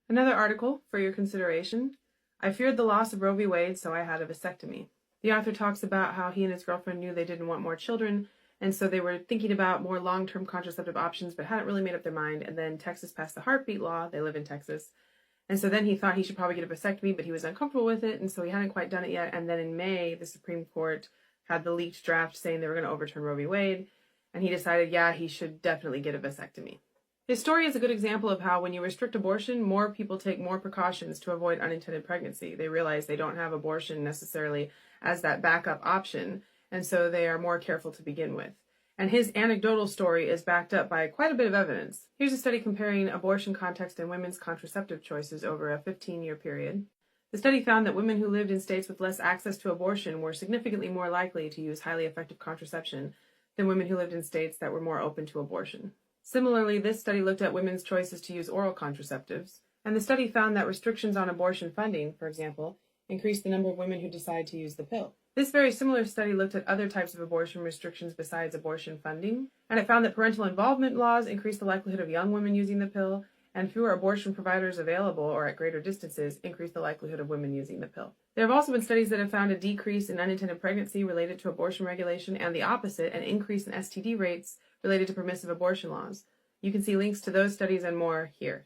Another article for your consideration. I feared the loss of Roe v. Wade, so I had a vasectomy. The author talks about how he and his girlfriend knew they didn't want more children, and so they were thinking about more long-term contraceptive options, but hadn't really made up their mind. And then Texas passed the heartbeat law. They live in Texas. And so then he thought he should probably get a vasectomy, but he was uncomfortable with it, and so he hadn't quite done it yet. And then in May, the Supreme Court had the leaked draft saying they were going to overturn Roe v. Wade, and he decided, yeah, he should definitely get a vasectomy. His story is a good example of how when you restrict abortion, more people take more precautions to avoid unintended pregnancy. They realize they don't have abortion necessarily as that backup option, and so they are more careful to begin with. And his anecdotal story is backed up by quite a bit of evidence. Here's a study comparing abortion context and women's contraceptive choices over a 15-year period. The study found that women who lived in states with less access to abortion were significantly more likely to use highly effective contraception than women who lived in states that were more open to abortion. Similarly, this study looked at women's choices to use oral contraceptives, and the study found that restrictions on abortion funding, for example, increased the number of women who decide to use the pill. This very similar study looked at other types of abortion restrictions besides abortion funding, and it found that parental involvement laws increased the likelihood of young women using the pill, and fewer abortion providers available or at greater distances increased the likelihood of women using the pill. There have also been studies that have found a decrease in unintended pregnancy related to abortion regulation and the opposite, an increase in STD rates related to permissive abortion laws. You can see links to those studies and more here.